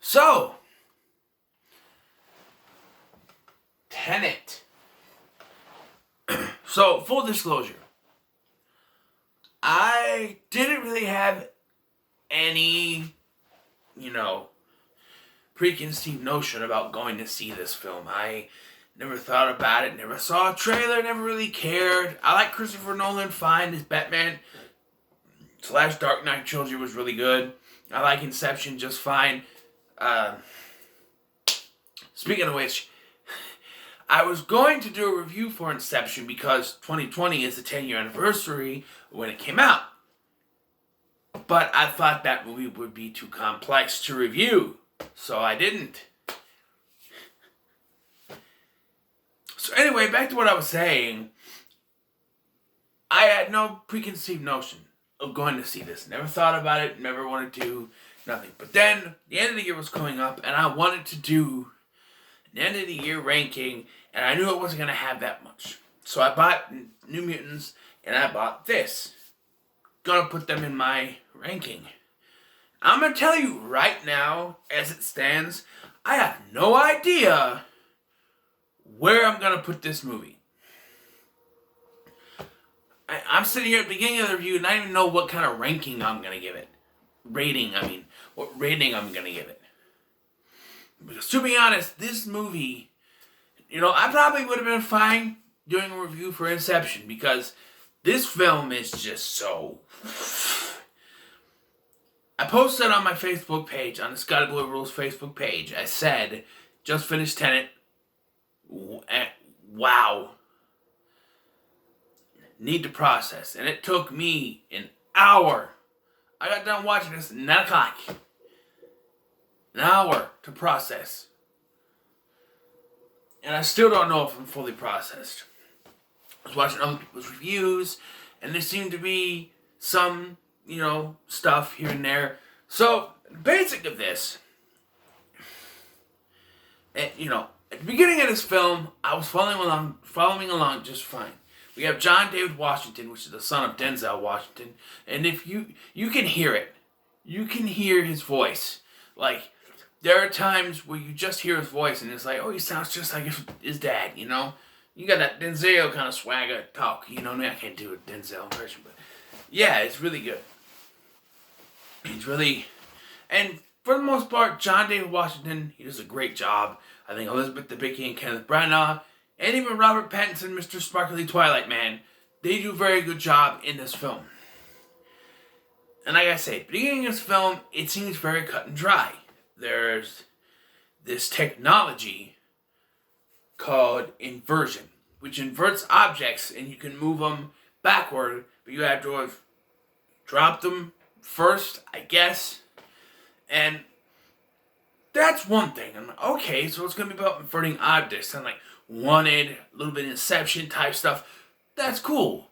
So, Tenet. So, full disclosure, I didn't really have any, preconceived notion about going to see this film. I never thought about it, never saw a trailer, never really cared. I like Christopher Nolan fine. His Batman / Dark Knight trilogy was really good. I like Inception just fine. Speaking of which, I was going to do a review for Inception because 2020 is the 10-year anniversary when it came out. But I thought that movie would be too complex to review, so I didn't. So anyway, back to what I was saying. I had no preconceived notion of going to see this. Never thought about it, never wanted to, nothing. But then, the end of the year was coming up, and I wanted to do an end of the year ranking, and I knew it wasn't going to have that much. So I bought New Mutants, and I bought this. Gonna put them in my ranking. I'm gonna tell you right now, as it stands, I have no idea where I'm gonna put this movie. I'm sitting here at the beginning of the review and I don't even know what kind of ranking I'm gonna give it. What rating I'm gonna give it. Because to be honest, this movie, I probably would have been fine doing a review for Inception because this film is just so... I posted on my Facebook page, on the Scotty Boy Rules Facebook page, I said, just finished Tenet. Wow. Need to process. And it took me an hour. I got done watching this at 9 o'clock. An hour to process. And I still don't know if I'm fully processed. I was watching other people's reviews, and there seemed to be some, stuff here and there. So, the basic of this, at the beginning of this film, I was following along just fine. We have John David Washington, which is the son of Denzel Washington, and if you can hear it. You can hear his voice. Like, there are times where you just hear his voice, and it's like, oh, he sounds just like his dad, You got that Denzel kind of swagger talk, I can't do a Denzel impression, but yeah, it's really good. And for the most part, John David Washington, he does a great job. I think Elizabeth Debicki and Kenneth Branagh, and even Robert Pattinson, Mr. Sparkly Twilight Man, they do a very good job in this film. And like I say, beginning of this film, it seems very cut and dry. There's this technology called inversion, which inverts objects and you can move them backward, but you have to have dropped them first, I guess. And that's one thing. I'm like, okay, so it's going to be about inverting objects. And like Wanted, a little bit of Inception type stuff. That's cool.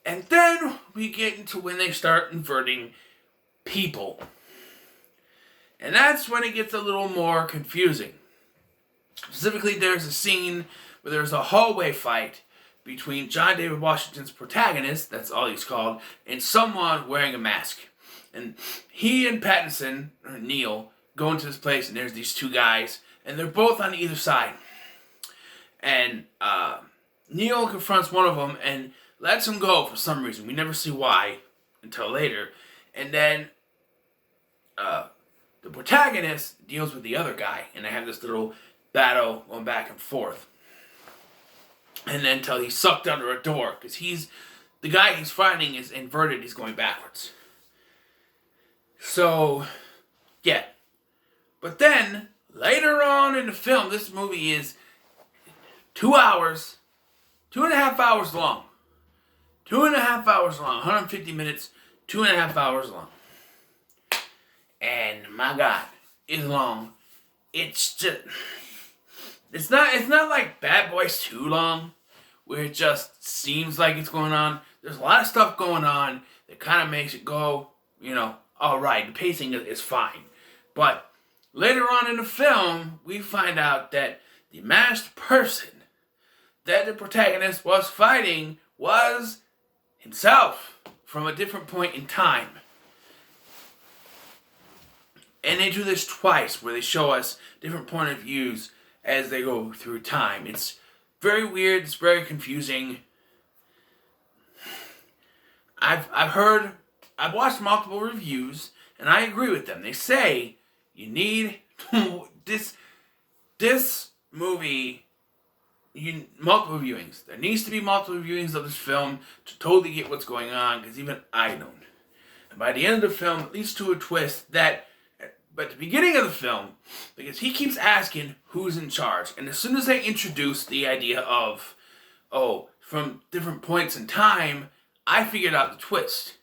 And then we get into when they start inverting people. And that's when it gets a little more confusing. Specifically, there's a scene where there's a hallway fight between John David Washington's protagonist, that's all he's called, and someone wearing a mask. And he and Pattinson, or Neil, go into this place, and there's these two guys, and they're both on either side. And Neil confronts one of them and lets him go for some reason. We never see why until later. And then the protagonist deals with the other guy, and they have this little battle going back and forth. And then until he's sucked under a door, because the guy he's fighting is inverted, he's going backwards. So, yeah. But then, later on in the film, this movie is 2 hours, 2.5 hours long. 2.5 hours long, 150 minutes, 2.5 hours long. And my God, it's long. It's just, it's not like Bad Boys 2 long, where it just seems like it's going on. There's a lot of stuff going on that kind of makes it go, alright, the pacing is fine. But later on in the film, we find out that the masked person that the protagonist was fighting was himself from a different point in time. And they do this twice, where they show us different point of views as they go through time. It's very weird. It's very confusing. I've watched multiple reviews, and I agree with them. They say you need this movie. Multiple viewings. There needs to be multiple viewings of this film to totally get what's going on, because even I don't. And by the end of the film, it leads to a twist that, but at the beginning of the film, because he keeps asking who's in charge, and as soon as they introduce the idea of, from different points in time, I figured out the twist.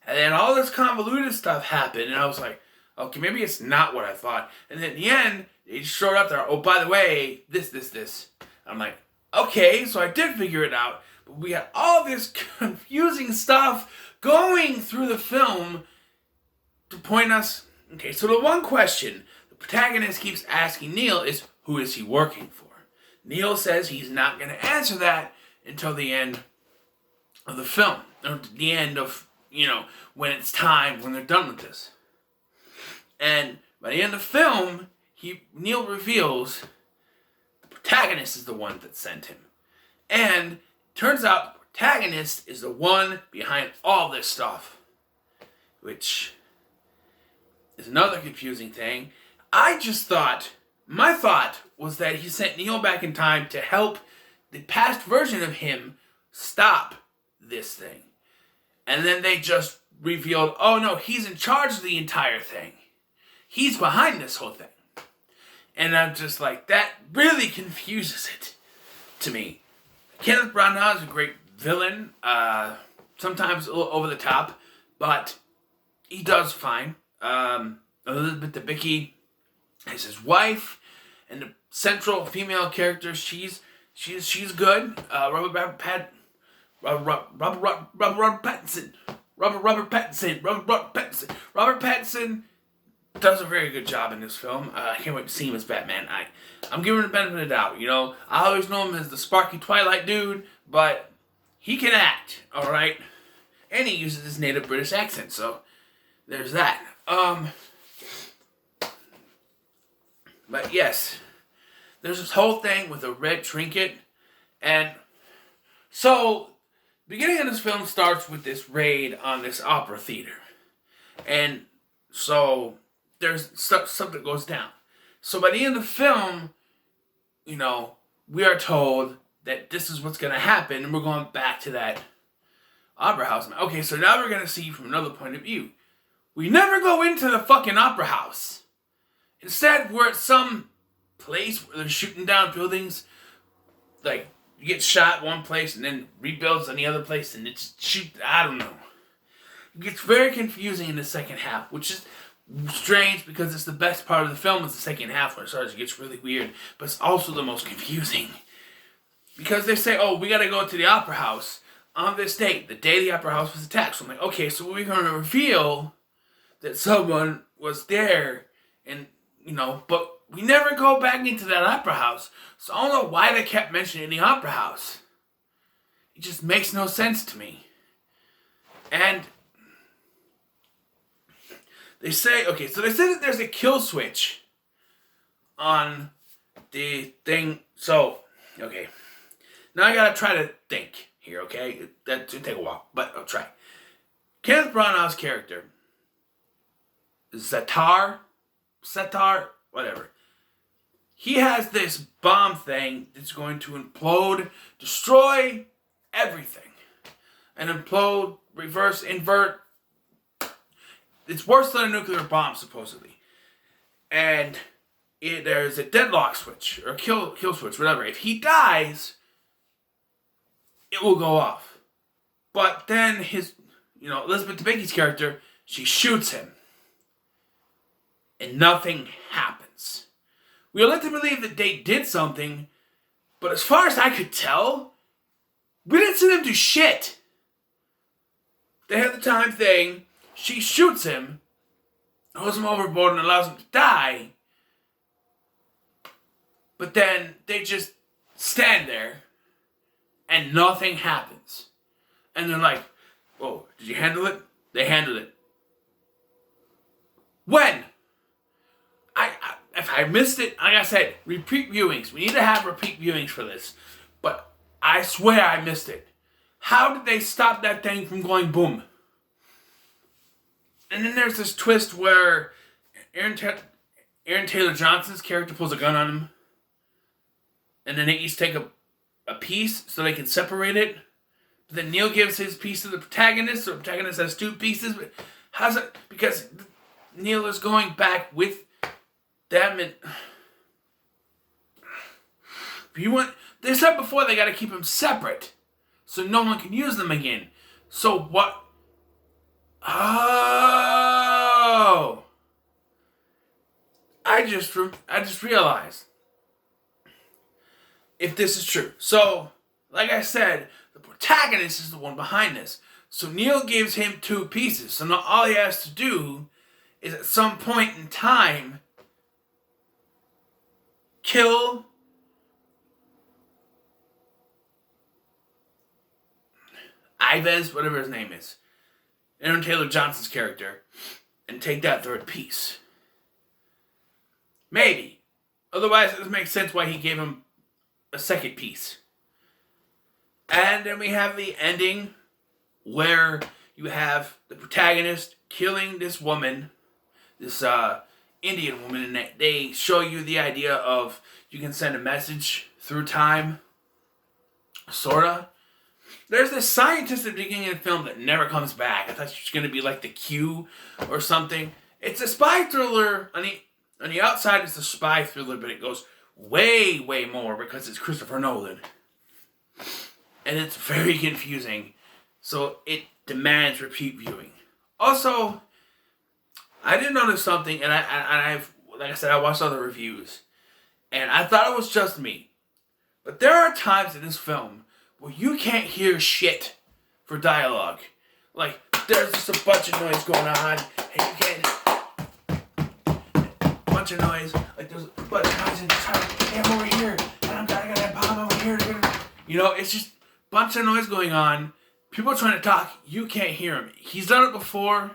And then all this convoluted stuff happened, and I was like, okay, maybe it's not what I thought. And then at the end, they just showed up there, oh, by the way, this. I'm like, okay, so I did figure it out, but we had all this confusing stuff going through the film to point us. Okay, so the one question the protagonist keeps asking Neil is, who is he working for? Neil says he's not going to answer that until the end of the film, or the end of, when it's time, when they're done with this. And by the end of the film, Neil reveals protagonist is the one that sent him. And turns out the protagonist is the one behind all this stuff. Which is another confusing thing. My thought was that he sent Neil back in time to help the past version of him stop this thing. And then they just revealed, oh no, he's in charge of the entire thing. He's behind this whole thing. And I'm just like, that really confuses it to me. Kenneth Branagh is a great villain, sometimes a little over the top, but he does fine. Elizabeth Debicki is his wife, and the central female character, she's good. Robert Pattinson does a very good job in this film. I can't wait to see him as Batman. I'm giving him the benefit of the doubt, I always know him as the sparky Twilight dude, but he can act, alright? And he uses his native British accent, so there's that. But yes, there's this whole thing with a red trinket, and so the beginning of this film starts with this raid on this opera theater. And so there's stuff that goes down. So by the end of the film, we are told that this is what's going to happen, and we're going back to that opera house. Okay, so now we're going to see from another point of view. We never go into the fucking opera house. Instead, we're at some place where they're shooting down buildings. Like, you get shot one place and then rebuilds on the other place, and it's I don't know. It gets very confusing in the second half, which is strange because it's the best part of the film is the second half where it gets really weird, but it's also the most confusing. Because they say, we gotta go to the opera house on this date, the day the opera house was attacked. So I'm like, okay, so we're gonna reveal that someone was there, and, but we never go back into that opera house. So I don't know why they kept mentioning the opera house. It just makes no sense to me. And they say that there's a kill switch on the thing. So, okay. Now I gotta try to think here, okay? That's gonna take a while, but I'll try. Kenneth Branagh's character, Setar, whatever. He has this bomb thing that's going to implode, destroy everything. And implode, reverse, invert. It's worse than a nuclear bomb, supposedly. And there's a deadlock switch, or kill switch, whatever. If he dies, it will go off. But then Elizabeth Debicki's character, she shoots him. And nothing happens. We are led to believe that they did something, but as far as I could tell, we didn't see them do shit. They have the time thing, she shoots him, throws him overboard and allows him to die, but then they just stand there, and nothing happens. And they're like, whoa, did you handle it? They handled it. When? if I missed it, like I said, repeat viewings. We need to have repeat viewings for this. But I swear I missed it. How did they stop that thing from going boom? And then there's this twist where Aaron Taylor Johnson's character pulls a gun on him. And then they each take a piece so they can separate it. But then Neil gives his piece to the protagonist, so the protagonist has two pieces. But how's it? Because Neil is going back with them, and they said before they got to keep them separate so no one can use them again. So what? Oh, I just realized if this is true. So, like I said, the protagonist is the one behind this. So Neil gives him two pieces. So now all he has to do is at some point in time kill Ives, whatever his name is, Aaron Taylor Johnson's character, and take that third piece. Maybe. Otherwise, it doesn't make sense why he gave him a second piece. And then we have the ending where you have the protagonist killing this woman, this Indian woman, and they show you the idea of you can send a message through time, sorta. There's this scientist at the beginning of the film that never comes back. I thought she was going to be like the Q or something. It's a spy thriller. On the outside, it's a spy thriller, but it goes way, way more because it's Christopher Nolan. And it's very confusing. So it demands repeat viewing. Also, I did notice something, and I've like I said, I watched other reviews, and I thought it was just me. But there are times in this film where you can't hear shit for dialogue. Like, there's just a bunch of noise going on, and you can't... bunch of noise. Like, there's a bunch of noise, and you're trying to get over here, and I got that bomb over here. You know, it's just a bunch of noise going on. People are trying to talk. You can't hear him. He's done it before.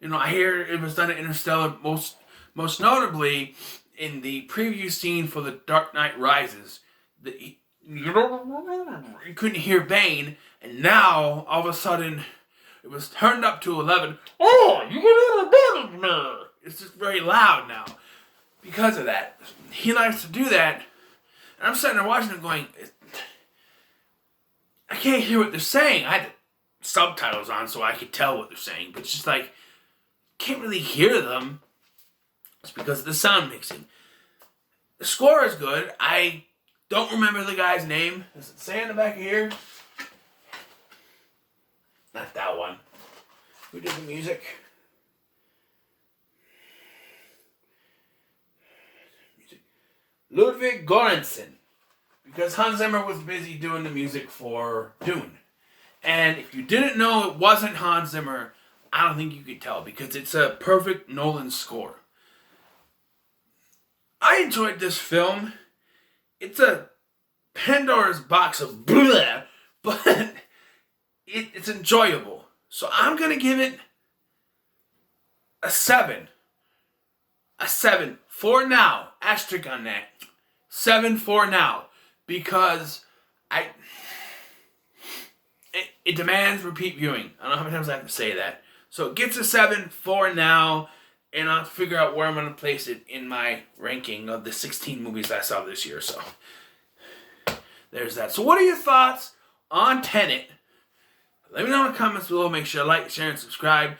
You know, I hear it was done in Interstellar, most notably in the preview scene for The Dark Knight Rises. You couldn't hear Bane, and now, all of a sudden, it was turned up to 11. Oh, you can hear the Bane! It's just very loud now. Because of that. He likes to do that, and I'm sitting there watching it going, I can't hear what they're saying. I had subtitles on so I could tell what they're saying, but it's just like, can't really hear them. It's because of the sound mixing. The score is good. I don't remember the guy's name. Does it say in the back of here? Not that one. Who did the music? Ludwig Göransson. Because Hans Zimmer was busy doing the music for Dune. And if you didn't know it wasn't Hans Zimmer, I don't think you could tell because it's a perfect Nolan score. I enjoyed this film. It's a Pandora's box of blah, but it's enjoyable. So I'm going to give it a 7. A 7 for now. Asterisk on that. 7 for now. Because it demands repeat viewing. I don't know how many times I have to say that. So it gets a 7 for now. And I'll figure out where I'm going to place it in my ranking of the 16 movies I saw this year. So there's that. So what are your thoughts on Tenet? Let me know in the comments below. Make sure to like, share, and subscribe.